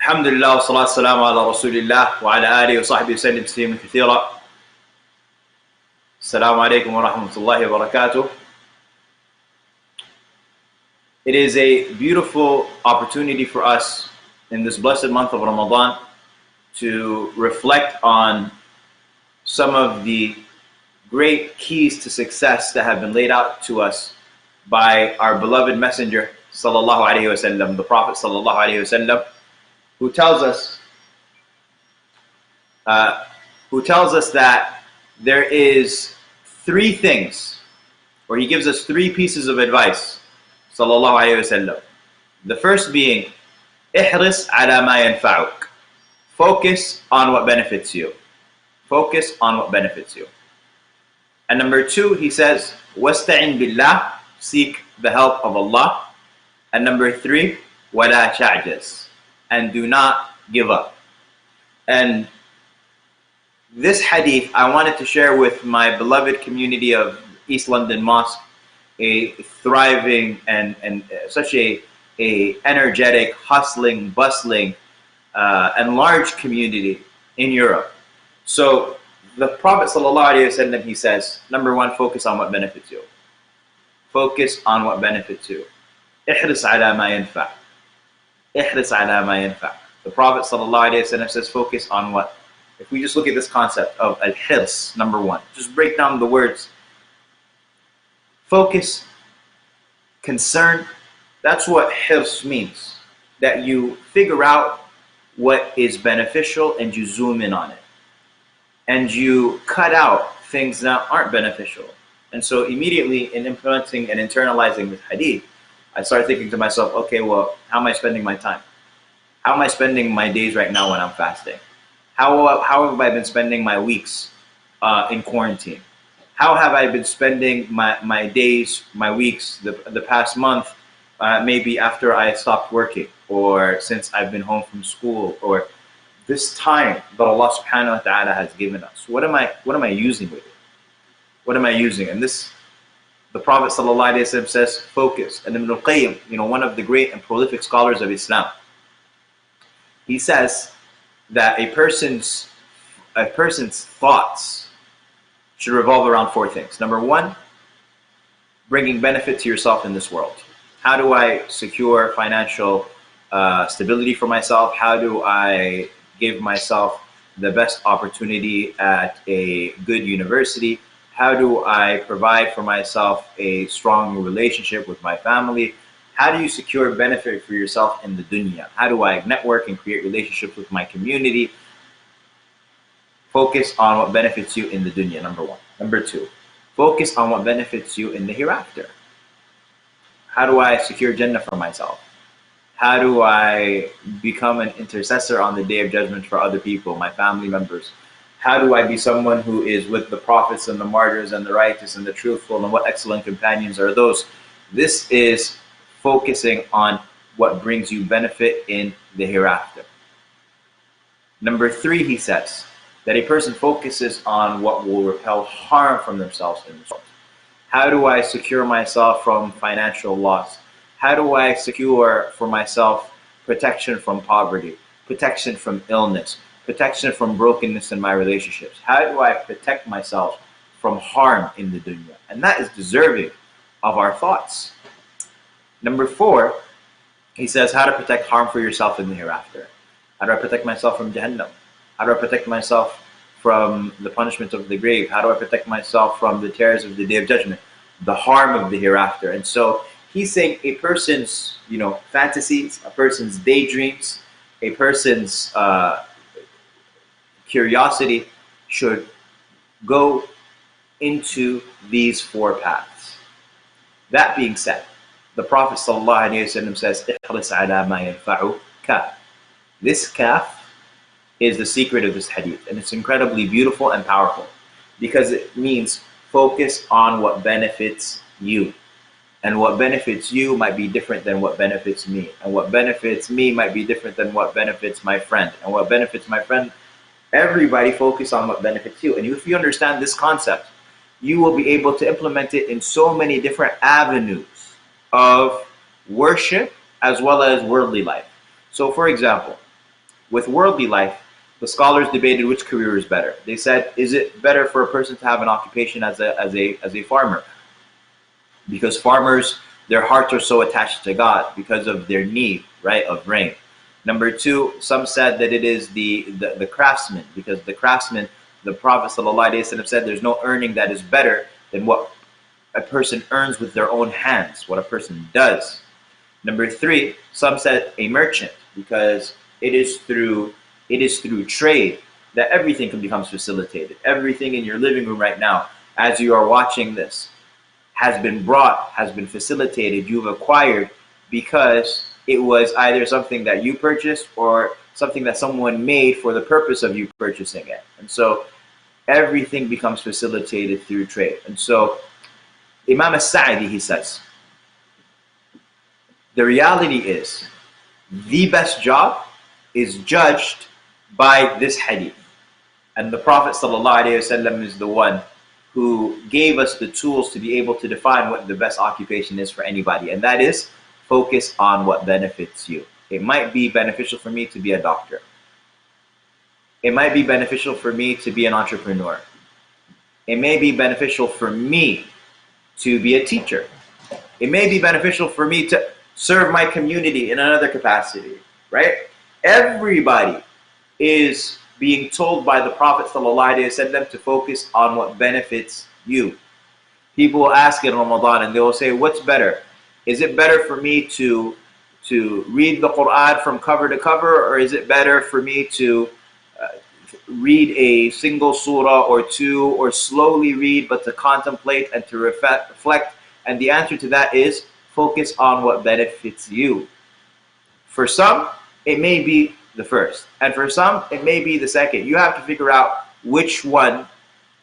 Alhamdulillah, wassalatu wassalamu ala rasulillah wa ala alihi wa sahbihi sallim tasliman kathira. Assalamu alaikum wa rahmatullahi wa barakatuh. It is a beautiful opportunity for us in this blessed month of Ramadan to reflect on some of the great keys to success that have been laid out to us by our beloved messenger sallallahu alaihi wasallam, the Prophet sallallahu alaihi wasallam, who tells us that there is three things, or he gives us three pieces of advice, sallallahu alaihi wasallam. The first being, ihris ala ma yanfa'uk. Focus on what benefits you. Focus on what benefits you. And number two, he says, wasta'in billah. Seek the help of Allah. And number three, wala ta'jaz. And do not give up. And this hadith I wanted to share with my beloved community of East London Mosque, a thriving and such a energetic, hustling, bustling, and large community in Europe. So the Prophet ﷺ, he says, number one, focus on what benefits you. Focus on what benefits you. Ihris ala ma yanfa'. Ihris ala ma yanfa'. The Prophet ﷺ says, focus on what? If we just look at this concept of al-hirs, number one, just break down the words. Focus, concern, that's what hirs means. That you figure out what is beneficial and you zoom in on it. And you cut out things that aren't beneficial. And so immediately in implementing and internalizing this hadith, I started thinking to myself, okay, well, how am I spending my time? How am I spending my days right now when I'm fasting? How have I been spending my weeks in quarantine? How have I been spending my days, my weeks, the past month, maybe after I stopped working, or since I've been home from school, or this time that Allah subhanahu wa ta'ala has given us? What am I using with it? What am I using? And this, the Prophet ﷺ says, focus. And Ibn al-Qayyim, one of the great and prolific scholars of Islam, he says that a person's thoughts should revolve around four things. Number one, bringing benefit to yourself in this world. How do I secure financial stability for myself? How do I give myself the best opportunity at a good university? How do I provide for myself a strong relationship with my family? How do you secure benefit for yourself in the dunya? How do I network and create relationships with my community? Focus on what benefits you in the dunya, number one. Number two, focus on what benefits you in the hereafter. How do I secure Jannah for myself? How do I become an intercessor on the Day of Judgment for other people, my family members? How do I be someone who is with the prophets and the martyrs and the righteous and the truthful, and what excellent companions are those? This is focusing on what brings you benefit in the hereafter. Number three, he says, that a person focuses on what will repel harm from themselves in this world. How do I secure myself from financial loss? How do I secure for myself protection from poverty, protection from illness, protection from brokenness in my relationships? How do I protect myself from harm in the dunya? And that is deserving of our thoughts. Number four, he says, how to protect harm for yourself in the hereafter. How do I protect myself from Jahannam? How do I protect myself from the punishment of the grave? How do I protect myself from the terrors of the Day of Judgment, the harm of the hereafter? And so he's saying a person's fantasies, a person's daydreams, a person's curiosity should go into these four paths. That being said, the Prophet ﷺ says, "Ihris ala ma yanfa'uka." This kaf is the secret of this hadith, and it's incredibly beautiful and powerful because it means focus on what benefits you. And what benefits you might be different than what benefits me. And what benefits me might be different than what benefits my friend. And what benefits my friend, everybody focus on what benefits you. And if you understand this concept, you will be able to implement it in so many different avenues of worship as well as worldly life. So for example, with worldly life, the scholars debated which career is better. They said, is it better for a person to have an occupation as a farmer? Because farmers, their hearts are so attached to God because of their need, right, of rain. Number two, some said that it is the craftsman, because the craftsman, the Prophet ﷺ said, there's no earning that is better than what a person earns with their own hands, what a person does. Number three, some said a merchant, because it is through trade that everything can become facilitated. Everything in your living room right now, as you are watching this, has been facilitated, you've acquired, because it was either something that you purchased or something that someone made for the purpose of you purchasing it. And so everything becomes facilitated through trade. And so Imam As-Sa'di, he says, the reality is the best job is judged by this hadith. And the Prophet ﷺ is the one who gave us the tools to be able to define what the best occupation is for anybody. And that is, focus on what benefits you. It might be beneficial for me to be a doctor. It might be beneficial for me to be an entrepreneur. It may be beneficial for me to be a teacher. It may be beneficial for me to serve my community in another capacity, right? Everybody is being told by the Prophet ﷺ to focus on what benefits you. People will ask in Ramadan and they will say, what's better? Is it better for me to read the Qur'an from cover to cover, or is it better for me to read a single surah or two, or slowly read but to contemplate and to reflect? And the answer to that is, focus on what benefits you. For some, it may be the first, and for some, it may be the second. You have to figure out which one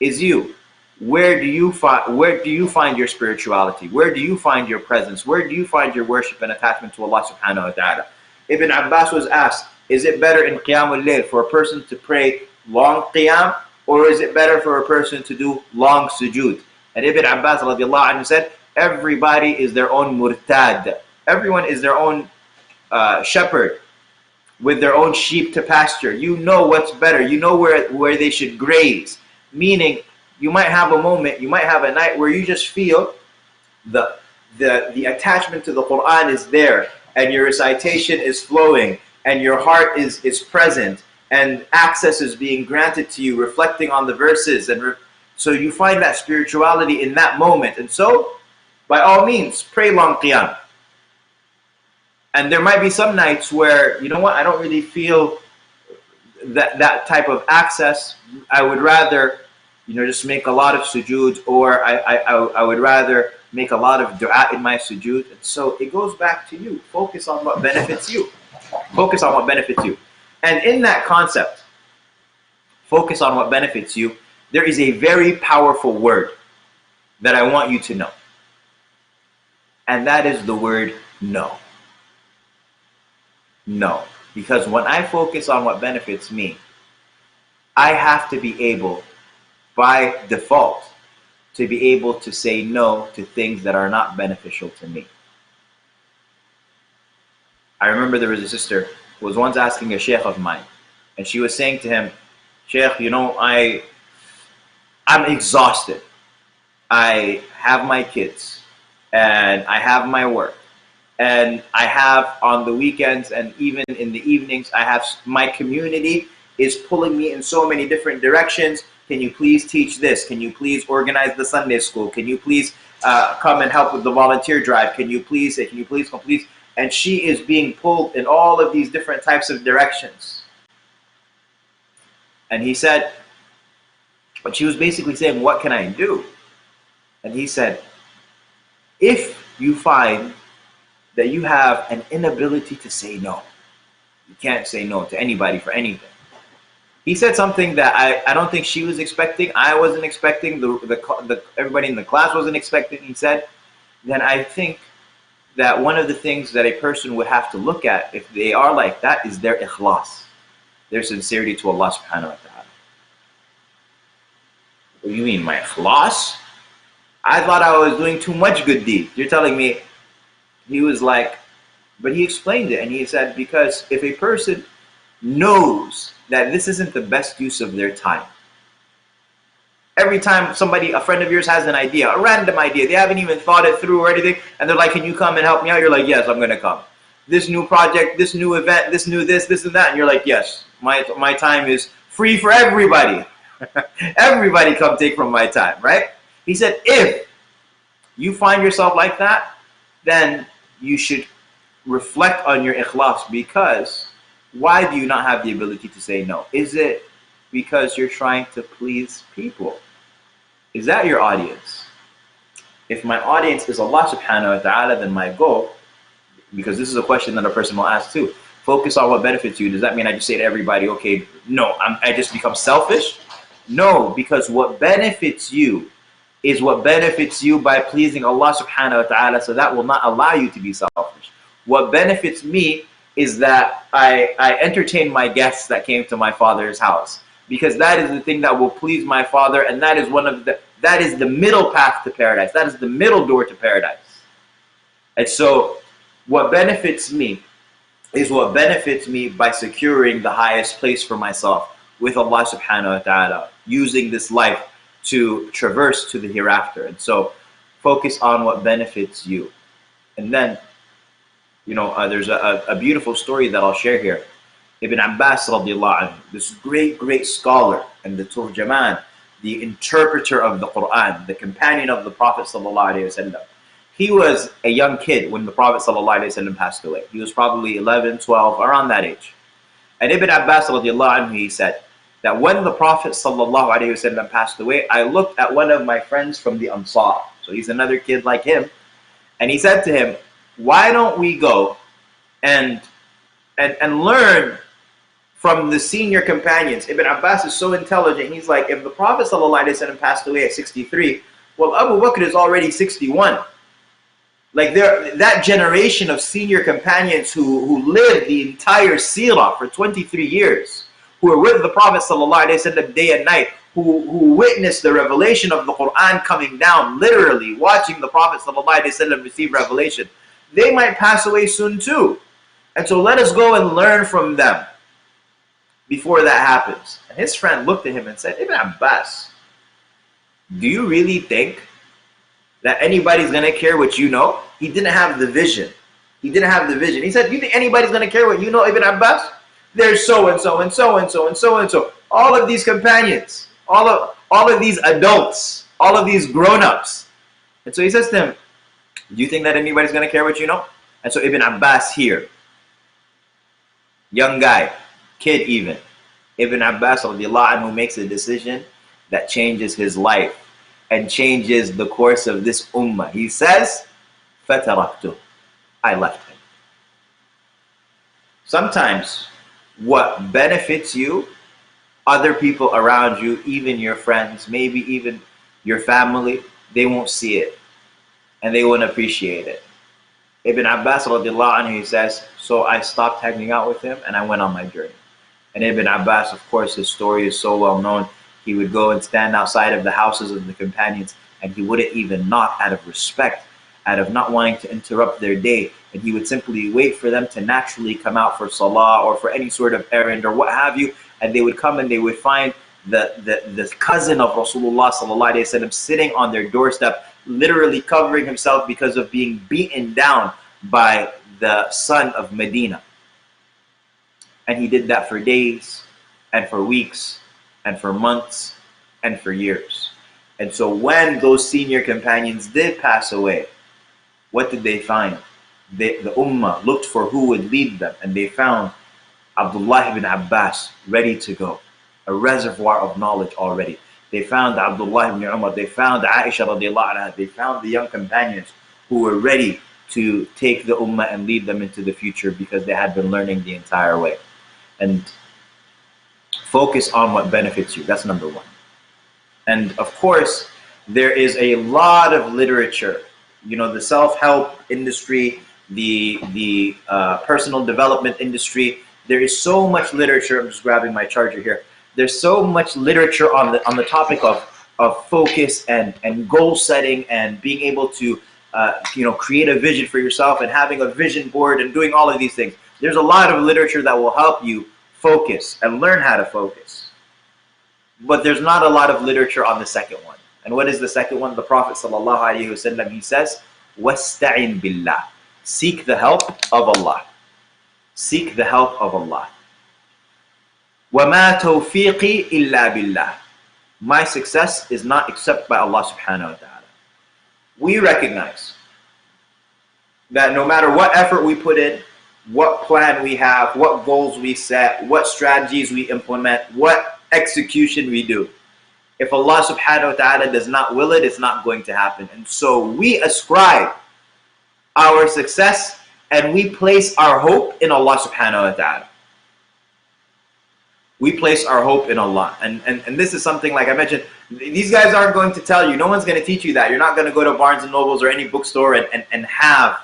is you. Where do you find your spirituality? Where do you find your presence? Where do you find your worship and attachment to Allah subhanahu wa ta'ala? Ibn Abbas was asked, is it better in Qiyamul Layl for a person to pray long Qiyam, or is it better for a person to do long sujood? And Ibn Abbas radiallahu anhu said, everybody is their own murtad. Everyone is their own shepherd with their own sheep to pasture. You know what's better. You know where they should graze. Meaning, you might have a moment, you might have a night where you just feel the attachment to the Qur'an is there, and your recitation is flowing, and your heart is present, and access is being granted to you, reflecting on the verses. And so you find that spirituality in that moment. And so, by all means, pray long Qiyam. And there might be some nights where, you know what, I don't really feel that type of access. I would rather, just make a lot of sujood, or I would rather make a lot of dua in my sujood. And so it goes back to you. Focus on what benefits you. Focus on what benefits you. And in that concept, focus on what benefits you, there is a very powerful word that I want you to know. And that is the word no. No. Because when I focus on what benefits me, I have to be able, by default, to be able to say no to things that are not beneficial to me. I remember there was a sister who was once asking a sheikh of mine, and she was saying to him, Sheikh, I'm exhausted. I have my kids, and I have my work, and I have on the weekends and even in the evenings, I have my community is pulling me in so many different directions. Can you please teach this? Can you please organize the Sunday school? Can you please come and help with the volunteer drive? Can you please say, can you please, please? And she is being pulled in all of these different types of directions. And he said, but she was basically saying, what can I do? And he said, if you find that you have an inability to say no, you can't say no to anybody for anything. He said something that I don't think she was expecting. I wasn't expecting. Everybody in the class wasn't expecting. He said, then I think that one of the things that a person would have to look at if they are like that is their ikhlas, their sincerity to Allah subhanahu wa ta'ala. What do you mean, my ikhlas? I thought I was doing too much good deeds. You're telling me. He was like, but he explained it, and he said, because if a person knows that this isn't the best use of their time. Every time a friend of yours has an idea, a random idea, they haven't even thought it through or anything, and they're like, can you come and help me out? You're like, yes, I'm going to come. This new project, this new event, this new this and that, and you're like, yes, my time is free for everybody. Everybody come take from my time, right? He said, if you find yourself like that, then you should reflect on your ikhlas, because why do you not have the ability to say no? Is it because you're trying to please people? Is that your audience? If my audience is Allah subhanahu wa ta'ala, then my goal, because this is a question that a person will ask too, focus on what benefits you. Does that mean I just say to everybody, okay, no, I just become selfish? No, because what benefits you is what benefits you by pleasing Allah subhanahu wa ta'ala, so that will not allow you to be selfish. What benefits me is that I entertain my guests that came to my father's house, because that is the thing that will please my father, and that is that is the middle path to paradise. That is the middle door to paradise. And so what benefits me is what benefits me by securing the highest place for myself with Allah subhanahu wa ta'ala, using this life to traverse to the hereafter. And so focus on what benefits you. And then, there's a beautiful story that I'll share here. Ibn Abbas radiallahu anhu, this great scholar and the turjaman, the interpreter of the Qur'an, the companion of the Prophet sallallahu alaihi wasallam. He was a young kid when the Prophet sallallahu alaihi wasallam passed away. He was probably 11, 12, around that age. And Ibn Abbas radiallahu anhu, he said that when the Prophet sallallahu alaihi wasallam passed away, I looked at one of my friends from the Ansar. So he's another kid like him. And he said to him, why don't we go and learn from the senior companions? Ibn Abbas is so intelligent. He's like, if the Prophet ﷺ passed away at 63, well, Abu Bakr is already 61. Like that generation of senior companions who lived the entire seerah for 23 years, who were with the Prophet ﷺ day and night, who witnessed the revelation of the Qur'an coming down, literally watching the Prophet ﷺ receive revelation, they might pass away soon too. And so let us go and learn from them before that happens. And his friend looked at him and said, Ibn Abbas, do you really think that anybody's going to care what you know? He didn't have the vision. He didn't have the vision. He said, do you think anybody's going to care what you know, Ibn Abbas? There's so-and-so and so-and-so and so-and-so. All of these companions, all of these adults, all of these grown-ups. And so he says to him, do you think that anybody's going to care what you know? And so Ibn Abbas here, young guy, kid even, Ibn Abbas radiallahu anhu makes a decision that changes his life and changes the course of this ummah. He says, فَتَرَكْتُ, I left him. Sometimes what benefits you, other people around you, even your friends, maybe even your family, they won't see it and they won't appreciate it. Ibn Abbas radiallahu anhu, he says, so I stopped hanging out with him and I went on my journey. And Ibn Abbas, of course, his story is so well known. He would go and stand outside of the houses of the companions, and he wouldn't even knock out of respect, out of not wanting to interrupt their day. And he would simply wait for them to naturally come out for salah or for any sort of errand or what have you. And they would come and they would find the cousin of Rasulullah sallallahu alaihi wasallam sitting on their doorstep, literally covering himself because of being beaten down by the sun of Medina. And he did that for days and for weeks and for months and for years. And so when those senior companions did pass away, what did they find? The ummah looked for who would lead them, and they found Abdullah ibn Abbas ready to go, a reservoir of knowledge already. They found Abdullah ibn Umar, they found Aisha radiallahu anha, they found the young companions who were ready to take the ummah and lead them into the future because they had been learning the entire way. And focus on what benefits you. That's number one. And of course, there is a lot of literature. The self-help industry, the personal development industry. There is so much literature. I'm just grabbing my charger here. There's so much literature on the topic of focus and goal setting and being able to create a vision for yourself and having a vision board and doing all of these things. There's a lot of literature that will help you focus and learn how to focus. But there's not a lot of literature on the second one. And what is the second one? The Prophet ﷺ, he says, وَاسْتَعِنْ بِاللَّهِ. Seek the help of Allah. Seek the help of Allah. وَمَا تَوْفِيقِي إِلَّا بِاللَّهِ. My success is not except by Allah subhanahu wa ta'ala. We recognize that no matter what effort we put in, what plan we have, what goals we set, what strategies we implement, what execution we do, if Allah subhanahu wa ta'ala does not will it, it's not going to happen. And so we ascribe our success and we place our hope in Allah subhanahu wa ta'ala. We place our hope in Allah. And this is something, like I mentioned, these guys aren't going to tell you. No one's going to teach you that. You're not going to go to Barnes and Nobles or any bookstore and have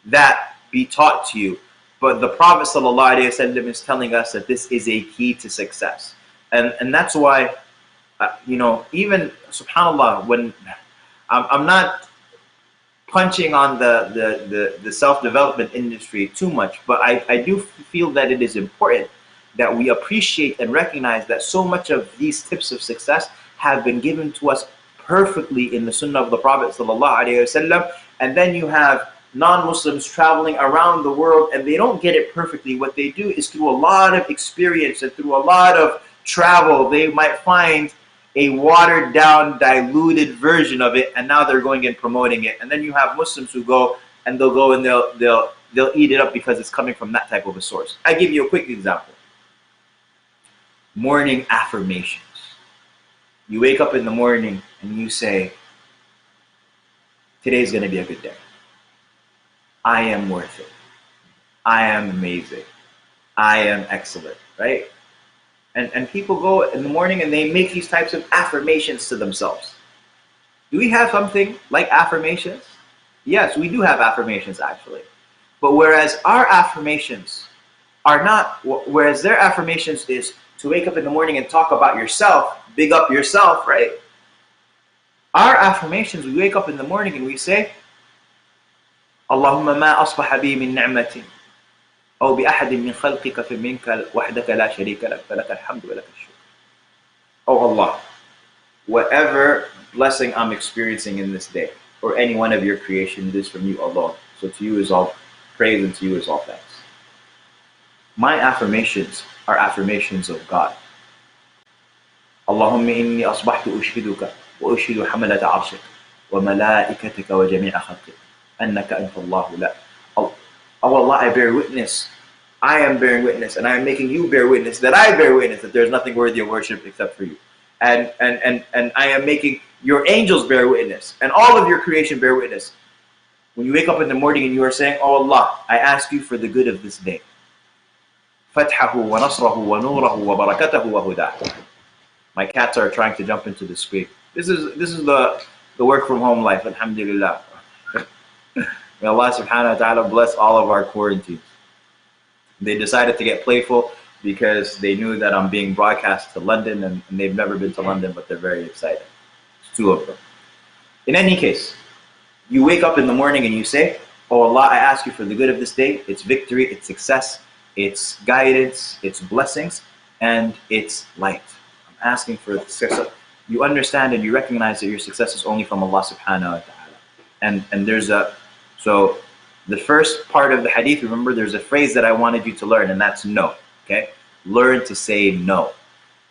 that be taught to you. But the Prophet ﷺ is telling us that this is a key to success. And that's why, even, subhanAllah, when I'm not punching on the self-development industry too much, but I do feel that it is important that we appreciate and recognize that so much of these tips of success have been given to us perfectly in the Sunnah of the Prophet ﷺ. And then you have non-Muslims traveling around the world and they don't get it perfectly. What they do is through a lot of experience and through a lot of travel, they might find a watered down, diluted version of it, and now they're going and promoting it. And then you have Muslims who go and they'll eat it up because it's coming from that type of a source. I give you a quick example. Morning affirmations. You wake up in the morning and you say, today's going to be a good day. I am worth it. I am amazing. I am excellent, right? And people go in the morning and they make these types of affirmations to themselves. Do we have something like affirmations? Yes, we do have affirmations actually. But whereas our affirmations are not, whereas their affirmations is to wake up in the morning and talk about yourself, big up yourself, right? Our affirmations, we wake up in the morning and we say, Allahumma ma asbaha bi min ni'matin أو بأحد من خلقك فمنك وحدك لا شريك لك فلك الحمد ولك الشكر. Oh Allah, whatever blessing I'm experiencing in this day, or any one of your creation, it is from you alone. So to you is all praise and to you is all thanks. My affirmations are affirmations of God. Allahumma inni asbahtu ushhiduka wa ushhidu hamalat arshik wa malaikatika wa jami'a khalqik annaka anta Allahu la. Oh Allah, I bear witness. I am bearing witness, and I am making you bear witness that I bear witness that there is nothing worthy of worship except for you. And I am making your angels bear witness, and all of your creation bear witness. When you wake up in the morning and you are saying, oh Allah, I ask you for the good of this day. Fathahu wa nasrahu wa nurahu wa barakatahu wa hudahu. My cats are trying to jump into the screen. This is the work from home life, Alhamdulillah. May Allah subhanahu wa ta'ala bless all of our quarantines. They decided to get playful because they knew that I'm being broadcast to London and they've never been to London, but they're very excited. It's two of them. In any case, you wake up in the morning and you say, oh Allah, I ask you for the good of this day, its victory, its success, its guidance, its blessings, and its light. I'm asking for success. You understand and you recognize that your success is only from Allah subhanahu wa ta'ala. And there's so the first part of the hadith, remember there's a phrase that I wanted you to learn, and that's no. Okay? Learn to say no.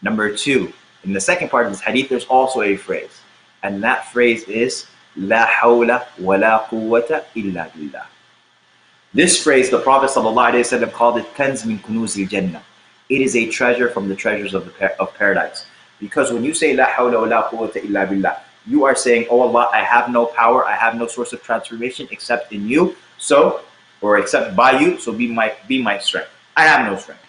Number two, in the second part of this hadith, there's also a phrase. And that phrase is La hawla wa la quwwata illa billah. This phrase, the Prophet ﷺ called it Kanz min kunuzil Jannah. It is a treasure from the treasures of paradise. Because when you say La hawla wa la quwwata illa billah, you are saying, oh Allah, I have no power, I have no source of transformation except in you, or except by you, so be my strength. I have no strength.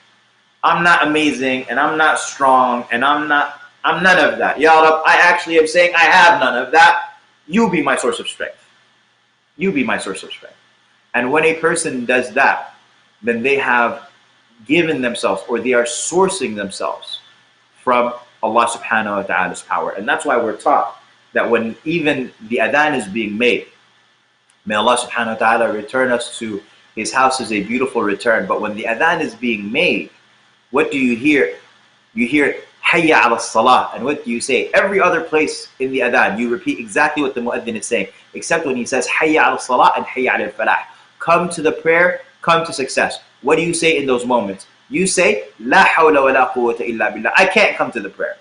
I'm not amazing, and I'm not strong, and I'm none of that. Ya Rab, I actually am saying I have none of that. You be my source of strength. You be my source of strength. And when a person does that, then they have given themselves, or they are sourcing themselves from Allah subhanahu wa ta'ala's power. And that's why we're taught that when even the adhan is being made, may Allah subhanahu wa ta'ala return us to His house is a beautiful return. But when the adhan is being made, what do you hear? You hear Hayya ala salah, and what do you say? Every other place in the adhan, you repeat exactly what the mu'adhin is saying, except when he says Hayya ala salah and Hayya ala falah. Come to the prayer, come to success. What do you say in those moments? You say, La hawla wa la quwwata illa billah. I can't come to the prayer.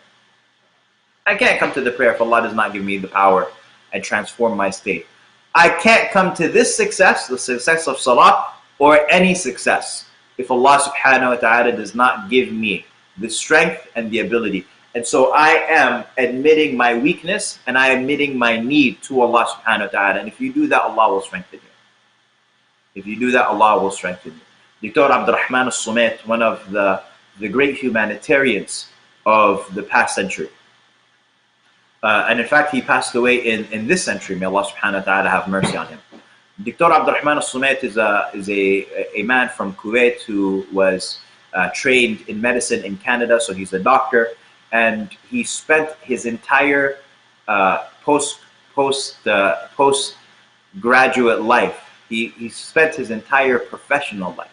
I can't come to the prayer if Allah does not give me the power and transform my state. I can't come to this success, the success of salah, or any success, if Allah subhanahu wa ta'ala does not give me the strength and the ability. And so I am admitting my weakness, and I am admitting my need to Allah subhanahu wa ta'ala. And if you do that, Allah will strengthen you. If you do that, Allah will strengthen you. Dr. Abdurrahman al-Sumayt, one of the great humanitarians of the past century. And in fact, he passed away in this century. May Allah subhanahu wa ta'ala have mercy on him. Dr. Abdurrahman al-Sumayt is a man from Kuwait who was trained in medicine in Canada, so he's a doctor, and he spent his entire postgraduate life, he spent his entire professional life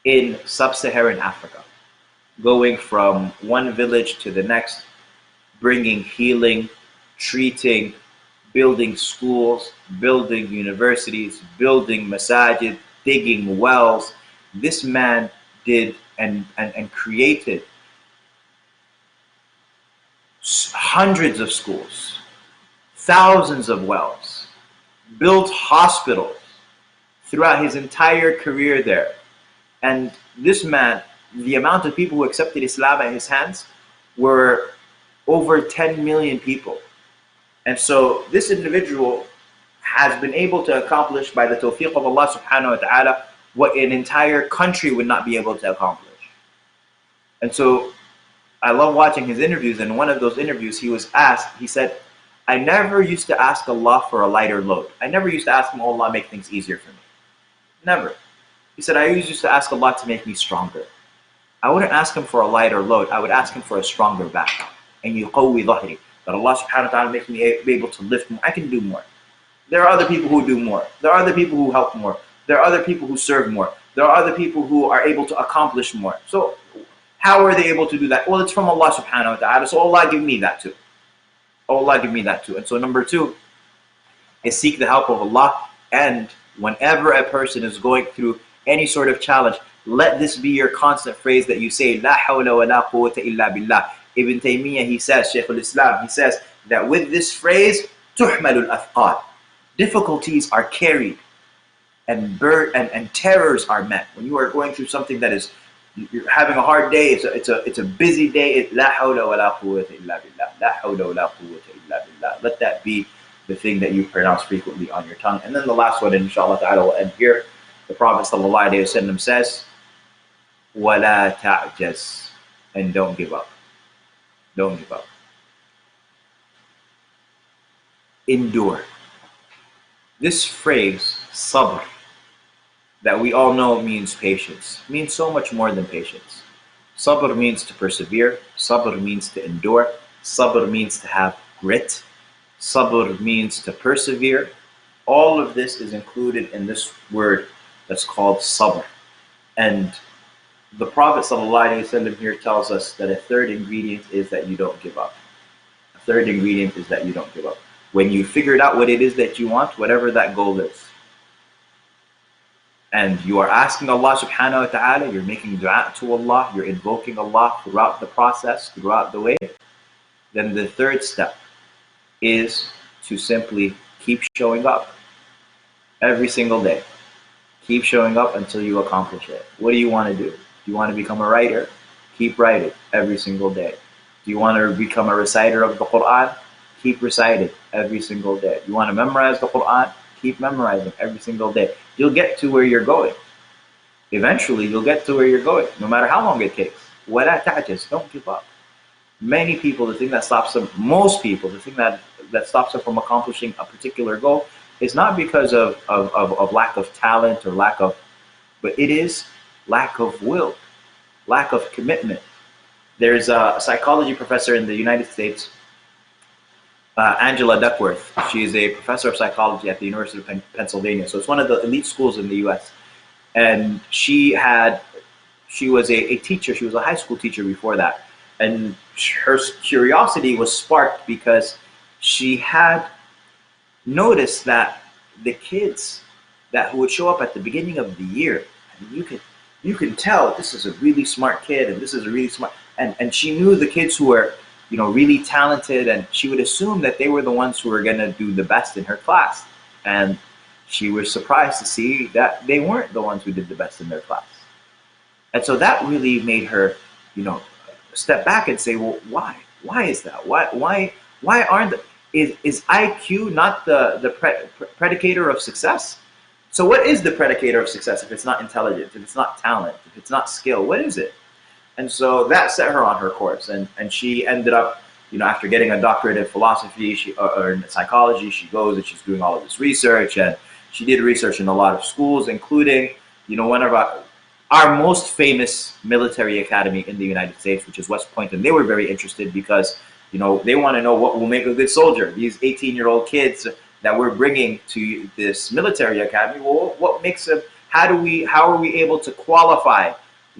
in sub-Saharan Africa, going from one village to the next, bringing healing, treating, building schools, building universities, building masajid, digging wells. This man did and created hundreds of schools, thousands of wells, built hospitals throughout his entire career there. And this man, the amount of people who accepted Islam at his hands were over 10 million people. And so this individual has been able to accomplish, by the tawfiq of Allah subhanahu wa ta'ala, what an entire country would not be able to accomplish. And so I love watching his interviews. And in one of those interviews, he was asked, he said, I never used to ask Allah for a lighter load. I never used to ask him, oh Allah, make things easier for me. Never. He said, I always used to ask Allah to make me stronger. I wouldn't ask him for a lighter load. I would ask him for a stronger back. And yuqawwi dhahri, that Allah subhanahu wa ta'ala make me be able to lift more. I can do more. There are other people who do more. There are other people who help more. There are other people who serve more. There are other people who are able to accomplish more. So how are they able to do that? Well, it's from Allah subhanahu wa ta'ala. So Allah give me that too. Allah give me that too. And so number two is seek the help of Allah. And whenever a person is going through any sort of challenge, let this be your constant phrase that you say, La hawla wa la quwwata illa billah. Ibn Taymiyyah, he says, Shaykh al-Islam, he says that with this phrase, tuhmalul afqad. Difficulties are carried and terrors are met. When you are going through something that is, you're having a hard day, it's a busy day, la hawla wa la quwwata illa billah. La hawla wa la quwwata illa billah. Let that be the thing that you pronounce frequently on your tongue. And then the last one, inshallah ta'ala, will end here. The Prophet sallallahu alayhi wa sallam says, وَلَا تَعْجَزْ, and don't give up. Don't give up. Endure. This phrase, sabr, that we all know means patience, means so much more than patience. Sabr means to persevere. Sabr means to endure. Sabr means to have grit. Sabr means to persevere. All of this is included in this word that's called sabr. And the Prophet ﷺ here tells us that a third ingredient is that you don't give up. A third ingredient is that you don't give up. When you figured out what it is that you want, whatever that goal is, and you are asking Allah subhanahu wa ta'ala, you're making dua to Allah, you're invoking Allah throughout the process, throughout the way, then the third step is to simply keep showing up every single day. Keep showing up until you accomplish it. What do you want to do? Do you want to become a writer? Keep writing every single day. Do you want to become a reciter of the Qur'an? Keep reciting every single day. You want to memorize the Qur'an? Keep memorizing every single day. You'll get to where you're going. Eventually, you'll get to where you're going, no matter how long it takes. وَلَا تَعْجَزْ, don't give up. Many people, the thing that stops them, most people, the thing that stops them from accomplishing a particular goal is not because of lack of talent or lack of, but it is lack of will, lack of commitment. There's a psychology professor in the United States, Angela Duckworth. She is a professor of psychology at the University of Pennsylvania. So it's one of the elite schools in the US. And she she was a teacher. She was a high school teacher before that. And her curiosity was sparked because she had noticed that the kids that would show up at the beginning of the year, and you can tell this is a really smart kid and this is a really smart, and she knew the kids who were, you know, really talented, and she would assume that they were the ones who were going to do the best in her class. And she was surprised to see that they weren't the ones who did the best in their class. And so that really made her, you know, step back and say, well, why? Why is that? Why aren't is IQ not the predicator of success? So what is the predicator of success if it's not intelligence, if it's not talent, if it's not skill? What is it? And so that set her on her course, and she ended up, you know, after getting a doctorate in philosophy or in psychology, she goes and she's doing all of this research, and she did research in a lot of schools, including, you know, one of our most famous military academy in the United States, which is West Point. And they were very interested because, you know, they want to know what will make a good soldier. These 18-year-old kids that we're bringing to this military academy, well, what makes them, how are we able to qualify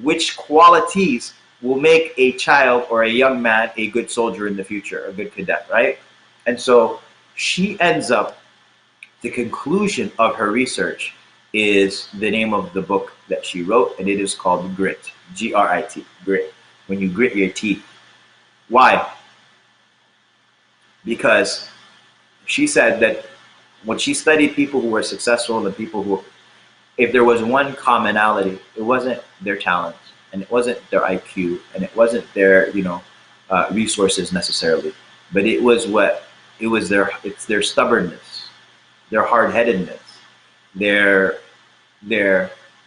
which qualities will make a child or a young man a good soldier in the future, a good cadet, right? And so she ends up, the conclusion of her research is the name of the book that she wrote, and it is called Grit, G-R-I-T, Grit, when you grit your teeth. Why? Because she said that when she studied people who were successful and people who, if there was one commonality, it wasn't their talents, and it wasn't their IQ, and it wasn't their, you know, resources necessarily, but it's their stubbornness, their hard-headedness, their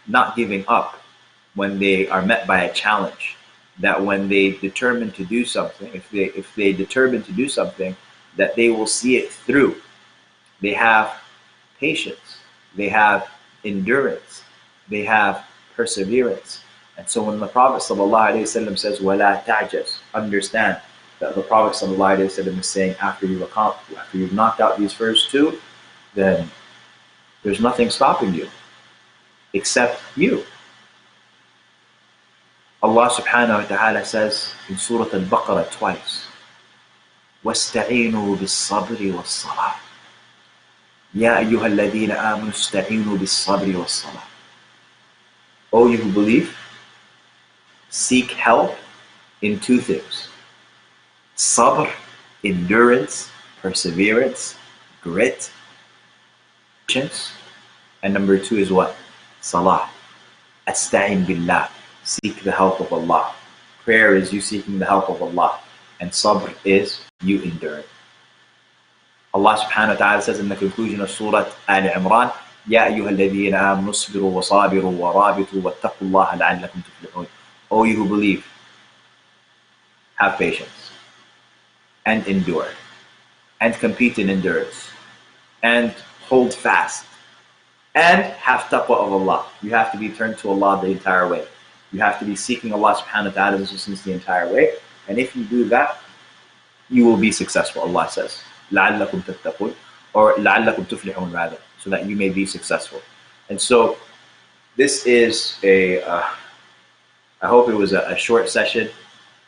not giving up when they are met by a challenge. That when they determine to do something, if they determine to do something, that they will see it through. They have patience, they have endurance, they have perseverance. And so when the Prophet ﷺ says, وَلَا تَعْجَزْ, understand that the Prophet ﷺ is saying, after you've knocked out these first two, then there's nothing stopping you except you. Allah subhanahu wa ta'ala says in Surah Al-Baqarah twice, وَاسْتَعِينُوا بِالصَّبْرِ وَالصَّلَاةِ. يَا أَيُّهَا الَّذِينَ آمَنُوا اسْتَعِينُوا بِالصَّبْرِ وَالصَّلَاةِ. O you who believe, seek help in two things. Sabr, endurance, perseverance, grit, patience. And number two is what? Salah. Asta'in billah. Seek the help of Allah. Prayer is you seeking the help of Allah. And sabr is you enduring. Allah subhanahu wa ta'ala says in the conclusion of Surah Al-Imran, يَا أَيُّهَا الَّذِينَ آمَنُوا اصْبِرُوا وَصَابِرُوا وَرَابِطُوا وَاتَّقُوا اللَّهَ لَعَلَّكُمْ تُفْلِحُونَ. O you who believe, have patience and endure and compete in endurance and hold fast and have taqwa of Allah. You have to be turned to Allah the entire way. You have to be seeking Allah subhanahu wa ta'ala's assistance the entire way. And if you do that, you will be successful, Allah says. لَعَلَّكُمْ تَتَّقُونَ, or لَعَلَّكُمْ تُفْلِحُونَ rather, so that you may be successful. And so this is I hope it was a short session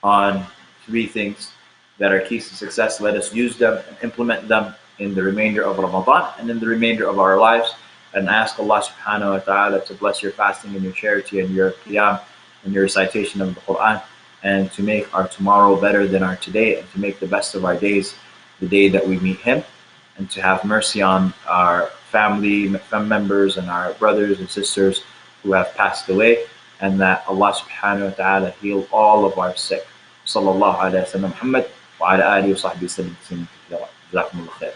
on 3 things that are keys to success. Let us use them and implement them in the remainder of Ramadan and in the remainder of our lives, and ask Allah subhanahu wa ta'ala to bless your fasting and your charity and your qiyam and your recitation of the Qur'an, and to make our tomorrow better than our today, and to make the best of our days the day that we meet Him, and to have mercy on our family members and our brothers and sisters who have passed away, and that Allah subhanahu wa ta'ala heal all of our sick. Sallallahu alayhi wa sallam Muhammad wa ala alihi wa sahbihi wa sallam. Jazakumullah khair.